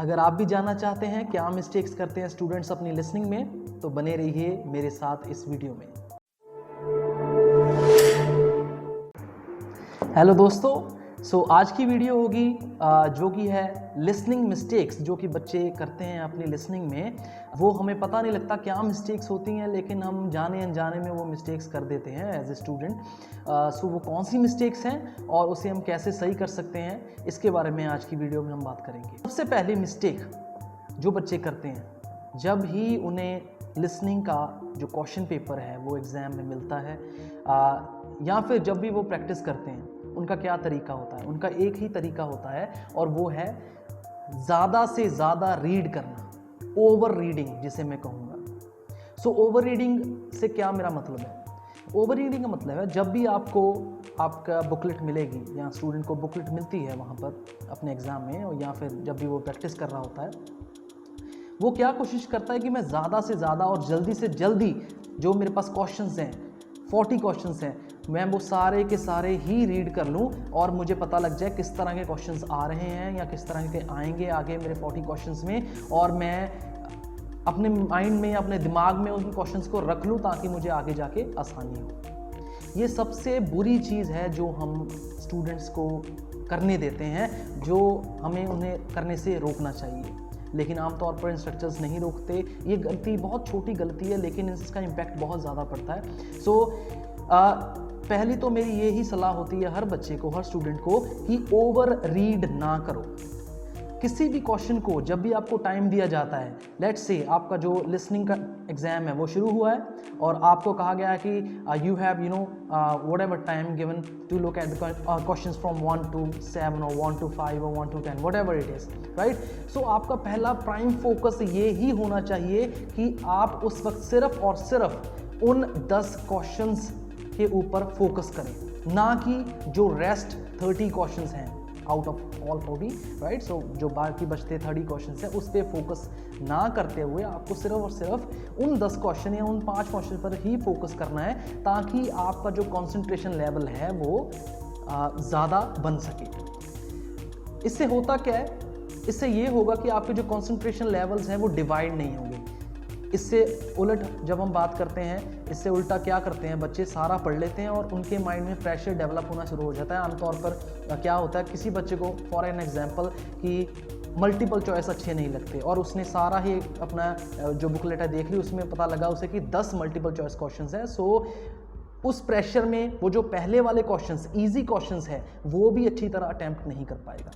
अगर आप भी जानना चाहते हैं क्या मिस्टेक्स करते हैं स्टूडेंट्स अपनी लिसनिंग में, तो बने रहिए मेरे साथ इस वीडियो में। हेलो दोस्तों, आज की वीडियो होगी जो कि है लिसनिंग मिस्टेक्स जो कि बच्चे करते हैं अपनी लिसनिंग में। वो हमें पता नहीं लगता क्या मिस्टेक्स होती हैं, लेकिन हम जाने अनजाने में वो मिस्टेक्स कर देते हैं एज ए स्टूडेंट। वो कौन सी मिस्टेक्स हैं और उसे हम कैसे सही कर सकते हैं, इसके बारे में आज की वीडियो में हम बात करेंगे। सबसे पहली मिस्टेक जो बच्चे करते हैं, जब ही उन्हें लिसनिंग का जो क्वेश्चन पेपर है वो एग्ज़ाम में मिलता है या फिर जब भी वो प्रैक्टिस करते हैं, उनका क्या तरीका होता है? उनका एक ही तरीका होता है और वो है ज़्यादा से ज़्यादा रीड करना, ओवर रीडिंग जिसे मैं कहूँगा। ओवर रीडिंग से क्या मेरा मतलब है? ओवर रीडिंग का मतलब है जब भी आपको आपका बुकलेट मिलेगी या स्टूडेंट को बुकलेट मिलती है वहाँ पर अपने एग्ज़ाम में, और या फिर जब भी वो प्रैक्टिस कर रहा होता है, वो क्या कोशिश करता है कि मैं ज़्यादा से ज़्यादा और जल्दी से जल्दी जो मेरे पास क्वेश्चंस हैं, 40 क्वेश्चंस हैं, मैं वो सारे के सारे ही रीड कर लूँ और मुझे पता लग जाए किस तरह के क्वेश्चंस आ रहे हैं या किस तरह के आएंगे आगे मेरे 40 क्वेश्चंस में, और मैं अपने माइंड में, अपने दिमाग में उन क्वेश्चंस को रख लूँ ताकि मुझे आगे जाके आसानी हो। ये सबसे बुरी चीज़ है जो हम स्टूडेंट्स को करने देते हैं, जो हमें उन्हें करने से रोकना चाहिए, लेकिन आमतौर पर इंस्ट्रक्टर्स नहीं रोकते। ये गलती बहुत छोटी गलती है, लेकिन इसका इम्पैक्ट बहुत ज़्यादा पड़ता है। पहली तो मेरी यही सलाह होती है हर बच्चे को, हर स्टूडेंट को, कि ओवर रीड ना करो। किसी भी क्वेश्चन को जब भी आपको टाइम दिया जाता है, लेट्स से आपका जो लिसनिंग का एग्जाम है वो शुरू हुआ है और आपको कहा गया है कि you have whatever time given to look at the questions from 1 to 7 और 1 to 5 और 1 to 10, what ever it is, right. आपका पहला प्राइम फोकस ये ही होना चाहिए कि आप उस वक्त सिर्फ और सिर्फ उन 10 क्वेश्चंस के ऊपर फोकस करें, ना कि जो रेस्ट 30 क्वेश्चंस हैं आउट ऑफ ऑल 40, राइट। जो बाकी बचते 30 क्वेश्चंस हैं उस पर फोकस ना करते हुए आपको सिर्फ और सिर्फ उन 10 क्वेश्चन या उन 5 क्वेश्चन पर ही फोकस करना है, ताकि आपका जो कंसंट्रेशन लेवल है वो ज़्यादा बन सके। इससे होता क्या है? इससे ये होगा कि आपके जो कंसंट्रेशन लेवल्स हैं वो डिवाइड नहीं होंगे। इससे उलट जब हम बात करते हैं, इससे उल्टा क्या करते हैं बच्चे, सारा पढ़ लेते हैं और उनके माइंड में प्रेशर डेवलप होना शुरू हो जाता है। आमतौर पर क्या होता है, किसी बच्चे को फॉर एन एग्जांपल कि मल्टीपल चॉइस अच्छे नहीं लगते और उसने सारा ही अपना जो बुकलेट है देख ली, उसमें पता लगा उसे कि 10 मल्टीपल चॉइस क्वेश्चंस हैं। उस प्रेशर में वो जो पहले वाले क्वेश्चंस, ईजी क्वेश्चंस है, वो भी अच्छी तरह अटैम्प्ट नहीं कर पाएगा।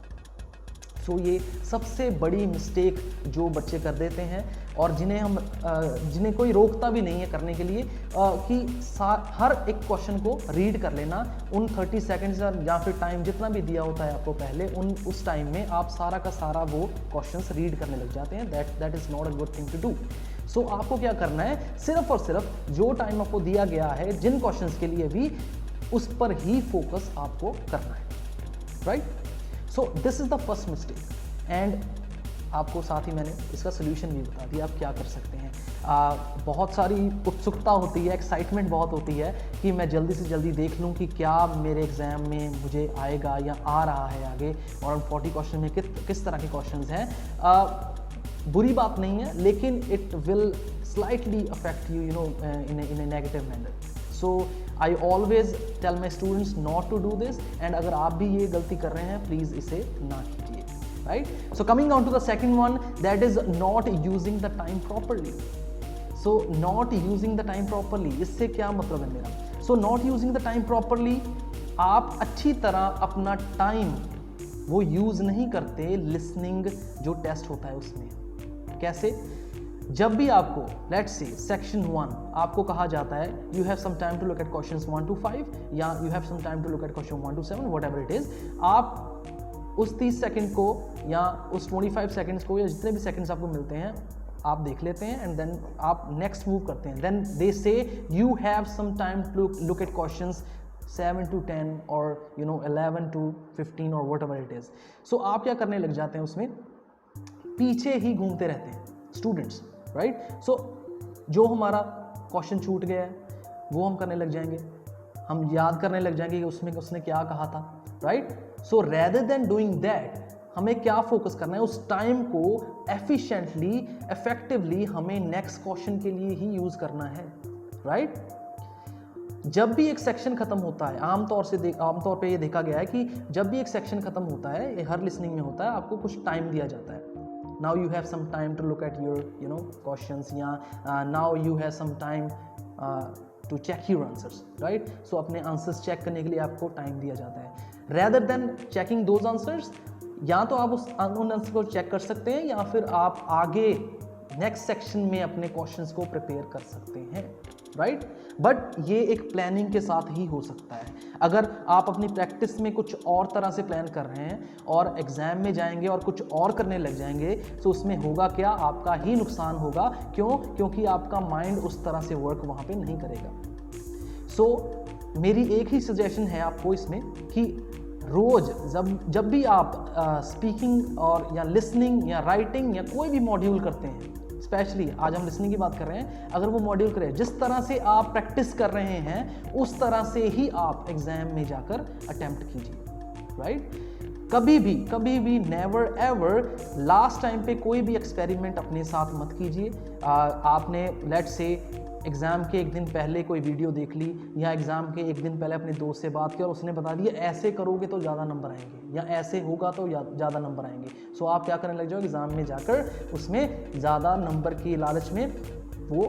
ये सबसे बड़ी मिस्टेक जो बच्चे कर देते हैं और जिन्हें कोई रोकता भी नहीं है करने के लिए, कि हर एक क्वेश्चन को रीड कर लेना। उन 30 सेकंड्स या फिर टाइम जितना भी दिया होता है आपको पहले, उस टाइम में आप सारा का सारा वो क्वेश्चंस रीड करने लग जाते हैं। That is not a good thing to do. आपको क्या करना है, सिर्फ और सिर्फ जो टाइम आपको दिया गया है जिन क्वेश्चंस के लिए भी, उस पर ही फोकस आपको करना है, right. This is the first mistake, and आपको साथ ही मैंने इसका सोल्यूशन भी बता दिया आप क्या कर सकते हैं। बहुत सारी उत्सुकता होती है, एक्साइटमेंट बहुत होती है कि मैं जल्दी से जल्दी देख लूं कि क्या मेरे एग्ज़ाम में मुझे आएगा या आ रहा है आगे, और 40 क्वेश्चन में किस तरह के क्वेश्चंस हैं। बुरी बात नहीं है, लेकिन it will slightly affect you in A negative manner. I always tell my students not to do this, and अगर आप भी ये गलती कर रहे हैं, प्लीज़ इसे ना कीजिए, right? Coming on to the second one, that is not using the time properly. Not using the time properly, इससे क्या मतलब है मेरा? Not using the time properly, आप अच्छी तरह अपना टाइम वो यूज़ नहीं करते लिसनिंग जो टेस्ट होता है उसमें। कैसे? जब भी आपको लेट्स से सेक्शन 1 आपको कहा जाता है you have some time to look at questions 1 to 5 या you have some time to look at question 1 to 7, whatever it is, आप उस 30 सेकंड को या उस 25 सेकंड्स को या जितने भी सेकंड्स आपको मिलते हैं आप देख लेते हैं, एंड देन आप नेक्स्ट मूव करते हैं। Then they say you have some time to look at questions 7 to 10 और 11 to 15 और व्हाटएवर इट इज। आप क्या करने लग जाते हैं, उसमें पीछे ही घूमते रहते हैं स्टूडेंट्स, राइट। जो हमारा क्वेश्चन छूट गया है वो हम करने लग जाएंगे, हम याद करने लग जाएंगे कि उसमें उसने क्या कहा था, right. Rather than doing that हमें क्या फोकस करना है, उस टाइम को एफिशिएंटली, इफेक्टिवली हमें नेक्स्ट क्वेश्चन के लिए ही यूज करना है, राइट? जब भी एक सेक्शन खत्म होता है, आमतौर पे ये देखा गया है कि जब भी एक सेक्शन खत्म होता है, ये हर लिसनिंग में होता है, आपको कुछ टाइम दिया जाता है. Now you have some time to look at your questions, या now you have some time to check your answers, right? So अपने आंसर्स चेक करने के लिए आपको टाइम दिया जाता है. Rather than checking those answers, या तो आप उन आंसर को चेक कर सकते हैं, या फिर आप आगे नेक्स्ट सेक्शन में अपने क्वेश्चंस को प्रिपेयर कर सकते हैं, राइट? बट ये एक प्लानिंग के साथ ही हो सकता है. अगर आप अपनी प्रैक्टिस में कुछ और तरह से प्लान कर रहे हैं और एग्जाम में जाएंगे और कुछ और करने लग जाएंगे, तो उसमें होगा क्या, आपका ही नुकसान होगा. क्यों? क्योंकि आपका माइंड उस तरह से वर्क वहाँ पे नहीं करेगा. सो मेरी एक ही सजेशन है आपको इसमें कि रोज जब भी आप स्पीकिंग और या लिसनिंग या राइटिंग या कोई भी मॉड्यूल करते हैं, स्पेशली आज हम लिसनिंग की बात कर रहे हैं, अगर वो मॉड्यूल करें, जिस तरह से आप प्रैक्टिस कर रहे हैं उस तरह से ही आप एग्जाम में जाकर अटेम्प्ट कीजिए, राइट? कभी भी नेवर एवर लास्ट टाइम पे कोई भी एक्सपेरिमेंट अपने साथ मत कीजिए. आपने लेट्स से एग्ज़ाम के एक दिन पहले कोई वीडियो देख ली, या एग्ज़ाम के एक दिन पहले अपने दोस्त से बात की और उसने बता दिया ऐसे करोगे तो ज़्यादा नंबर आएंगे, या ऐसे होगा तो ज़्यादा नंबर आएंगे. सो आप क्या करने लग जाओ, एग्ज़ाम में जाकर उसमें ज़्यादा नंबर की लालच में वो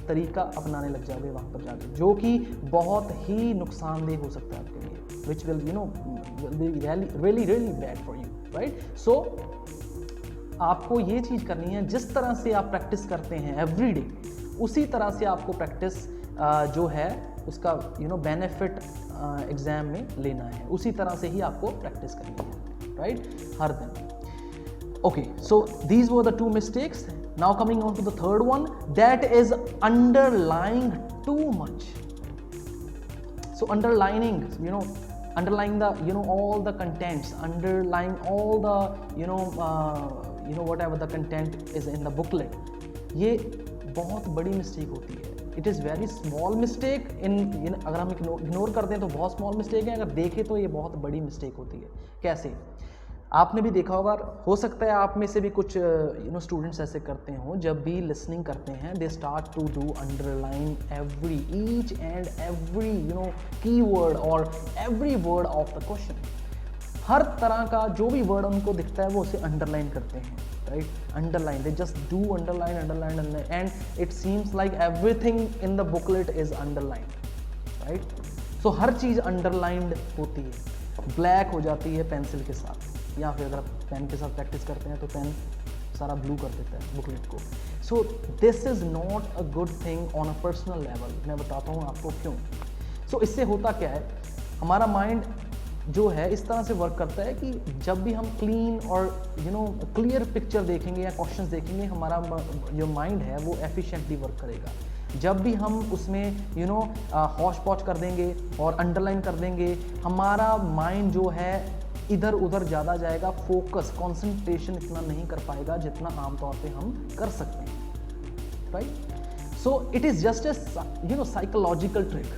तरीका अपनाने लग जाओगे वहाँ पर जाकर, जो कि बहुत ही नुकसानदेह हो सकता है आपके लिए, which will be really bad for you, right? So आपको ये चीज़ करनी है, जिस तरह से आप प्रैक्टिस करते हैं एवरी डे, उसी तरह से आपको प्रैक्टिस जो है उसका बेनिफिट एग्जाम में लेना है. उसी तरह से ही आपको प्रैक्टिस करनी है, राइट? हर दिन. Okay, so these were the 2 mistakes. Now coming on to the third one, that is underlying too much. So underlining, underlying the all the contents, underlying all the whatever the content is in the booklet, ये बहुत बड़ी mistake होती है. It is very small mistake in अगर हम ignore कर दें तो बहुत स्मॉल मिस्टेक है, अगर देखें तो ये बहुत बड़ी मिस्टेक होती है. कैसे? आपने भी देखा होगा, हो सकता है आप में से भी कुछ स्टूडेंट्स ऐसे करते हो, जब भी लिसनिंग करते हैं they start to do underline each and every keyword और every word of the question. हर तरह का जो भी वर्ड उनको दिखता है वो उसे अंडरलाइन करते हैं, right? Underline, they just do underline, and it seems like everything in the booklet is underlined, right? So her cheese underlined होती है, ब्लैक हो जाती है पेंसिल के साथ, या फिर अगर आप पेन के साथ प्रैक्टिस करते हैं तो पेन सारा ब्लू कर देता है बुकलेट को. So this is not a good thing on a personal level. मैं बताता हूँ आपको क्यों. सो इससे होता क्या है, हमारा माइंड जो है इस तरह से वर्क करता है कि जब भी हम क्लीन और क्लियर पिक्चर देखेंगे या क्वेश्चंस देखेंगे, हमारा जो माइंड है वो एफिशिएंटली वर्क करेगा. जब भी हम उसमें हौच पौच कर देंगे और अंडरलाइन कर देंगे, हमारा माइंड जो है इधर उधर ज़्यादा जाएगा, फोकस कॉन्सेंट्रेशन इतना नहीं कर पाएगा जितना आमतौर पे हम कर सकते हैं, right? So it is just a psychological trick.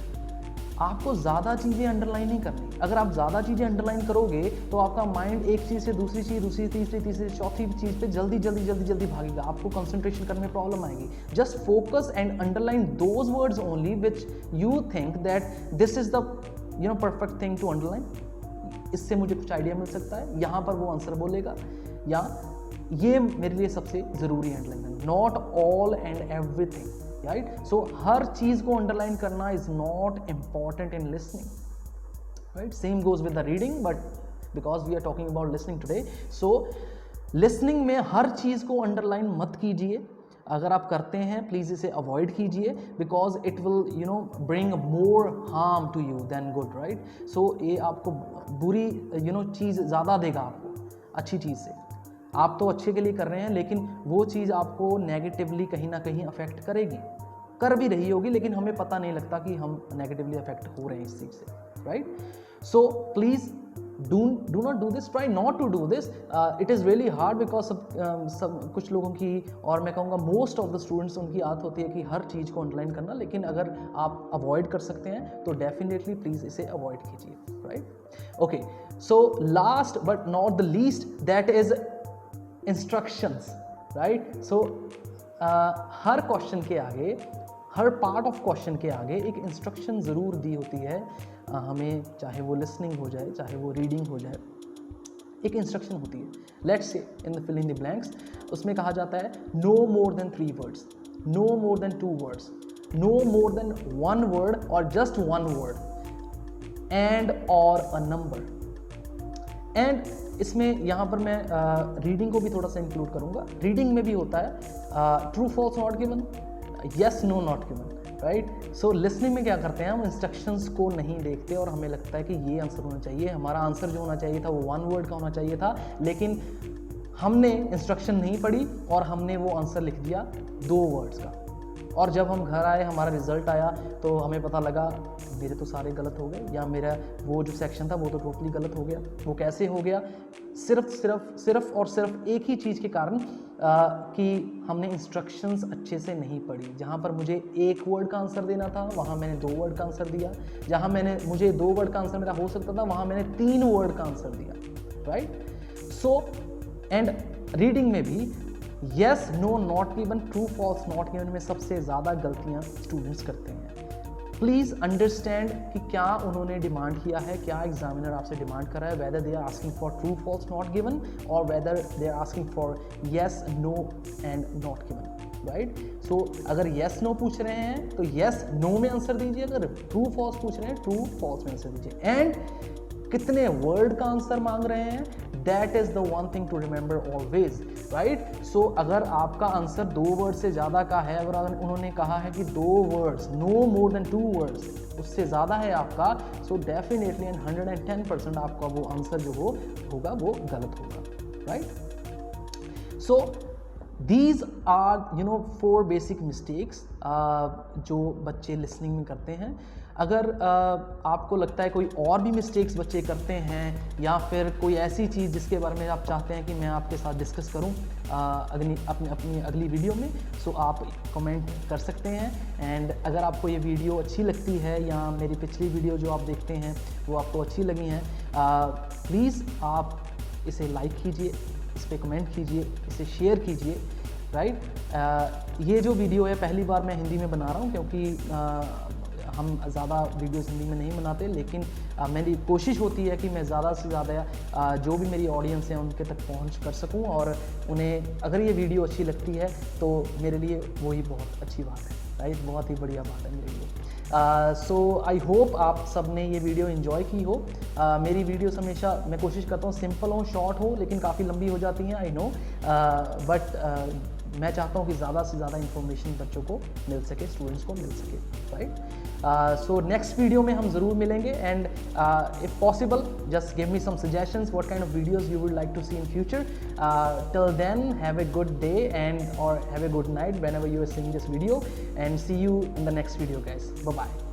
आपको ज़्यादा चीज़ें अंडरलाइन नहीं करनी. अगर आप ज़्यादा चीज़ें अंडरलाइन करोगे तो आपका माइंड एक चीज़ से दूसरी चीज़, दूसरी तीसरी चौथी चीज़ पे जल्दी भागेगा. आपको कंसंट्रेशन करने में प्रॉब्लम आएगी. Just focus and underline those words only which you think that this is the perfect thing to underline. इससे मुझे कुछ आइडिया मिल सकता है, यहाँ पर वो आंसर बोलेगा, या ये मेरे लिए सबसे ज़रूरी है underline. Not all and everything, right? So हर चीज को अंडरलाइन करना is not important in listening, right? Same goes with the reading, but because we are talking about listening today, so listening में हर चीज को अंडरलाइन मत कीजिए. अगर आप करते हैं प्लीज इसे अवॉइड कीजिए, because it will bring more harm to you than good, right? So ये आपको बुरी चीज़ ज़्यादा देगा आपको अच्छी चीज़ से. आप तो अच्छे के लिए कर रहे हैं, लेकिन वो चीज़ आपको नेगेटिवली कहीं ना कहीं अफेक्ट करेगी, कर भी रही होगी, लेकिन हमें पता नहीं लगता कि हम नेगेटिवली अफेक्ट हो रहे हैं इस चीज़ से, right? So please do not do this, try not to do this. It is really hard because सब कुछ लोगों की, और मैं कहूँगा मोस्ट ऑफ द स्टूडेंट्स, उनकी आदत होती है कि हर चीज़ को अंडरलाइन करना. लेकिन अगर आप अवॉइड कर सकते हैं तो डेफिनेटली प्लीज़ इसे अवॉइड कीजिए, right? Okay, So last but not the least, that is instructions, right? So her question के आगे, हर पार्ट ऑफ क्वेश्चन के आगे एक इंस्ट्रक्शन ज़रूर दी होती है हमें, चाहे वो लिसनिंग हो जाए, चाहे वो रीडिंग हो जाए, एक इंस्ट्रक्शन होती है. Let's say in the fill in the blanks, उसमें कहा जाता है no more than 3 words, no more than 2 words, no more than 1 word और जस्ट 1 वर्ड, एंड और अ नंबर. एंड इसमें यहाँ पर मैं रीडिंग को भी थोड़ा सा इंक्लूड करूँगा. रीडिंग में भी होता है true false not given, yes no not given, right. So listening में क्या करते हैं, हम इंस्ट्रक्शंस को नहीं देखते और हमें लगता है कि ये आंसर होना चाहिए, हमारा आंसर जो होना चाहिए था वो 1 वर्ड का होना चाहिए था, लेकिन हमने इंस्ट्रक्शन नहीं पढ़ी और हमने वो आंसर लिख दिया 2 वर्ड्स का. और जब हम घर आए, हमारा रिजल्ट आया, तो हमें पता लगा मेरे तो सारे गलत हो गए, या मेरा वो जो सेक्शन था वो तो टोटली गलत हो गया. वो कैसे हो गया? सिर्फ और सिर्फ एक ही चीज़ के कारण कि हमने इंस्ट्रक्शंस अच्छे से नहीं पढ़ी. जहाँ पर मुझे 1 वर्ड का आंसर देना था, वहाँ मैंने 2 वर्ड का आंसर दिया. जहाँ मुझे 2 वर्ड का आंसर मेरा हो सकता था, वहाँ मैंने 3 वर्ड का आंसर दिया, राइट. सो एंड रीडिंग में भी yes no not given, true false not given में सबसे ज़्यादा गलतियाँ स्टूडेंट्स करते हैं. प्लीज़ अंडरस्टैंड कि क्या उन्होंने डिमांड किया है, क्या एग्जामिनर आपसे डिमांड कर रहा है, whether they are asking for true false not given और whether they are asking for yes no and not given, right. So अगर येस नो पूछ रहे हैं तो येस नो में आंसर दीजिए, अगर ट्रू फॉल्स पूछ रहे हैं ट्रू फॉल्स में आंसर दीजिए. एंड कितने वर्ड का आंसर मांग रहे हैं, that is the one thing to remember always, right. So अगर आपका आंसर 2 वर्ड से ज़्यादा का है, अगर उन्होंने कहा है कि 2 words, no more than 2 words, उससे ज़्यादा है आपका, सो डेफिनेटली एंड 110% आपका वो आंसर जो होगा वो गलत होगा, right. So these are 4 basic mistakes जो बच्चे लिसनिंग में करते हैं. अगर आपको लगता है कोई और भी मिस्टेक्स बच्चे करते हैं, या फिर कोई ऐसी चीज़ जिसके बारे में आप चाहते हैं कि मैं आपके साथ डिस्कस करूं अपनी अगली वीडियो में, सो आप कमेंट कर सकते हैं. एंड अगर आपको ये वीडियो अच्छी लगती है, या मेरी पिछली वीडियो जो आप देखते हैं वो आपको अच्छी लगी हैं, प्लीज़ आप इसे लाइक कीजिए, इस पर कमेंट कीजिए, इसे शेयर कीजिए, राइट. ये जो वीडियो है पहली बार मैं हिंदी में बना रहा हूँ, क्योंकि हम ज़्यादा वीडियोस हिंदी में नहीं बनाते, लेकिन मेरी कोशिश होती है कि मैं ज़्यादा से ज़्यादा जो भी मेरी ऑडियंस है उनके तक पहुंच कर सकूं, और उन्हें अगर ये वीडियो अच्छी लगती है तो मेरे लिए वही बहुत अच्छी बात है, राइट. बहुत ही बढ़िया बात है मेरे लिए. सो आई होप आप सब ने ये वीडियो एंजॉय की हो. मेरी वीडियोस हमेशा मैं कोशिश करता हूँ सिंपल हो, शॉर्ट हो, लेकिन काफ़ी लंबी हो जाती हैं, आई नो, बट मैं चाहता हूँ कि ज़्यादा से ज़्यादा इन्फॉर्मेशन बच्चों को मिल सके, स्टूडेंट्स को मिल सके, राइट. सो नेक्स्ट वीडियो में हम ज़रूर मिलेंगे. And if possible just give me some suggestions what kind of videos you would like to see in future. Till then have a good day and और have a good night whenever you are seeing this video, and see you in the next video, guys. Bye bye.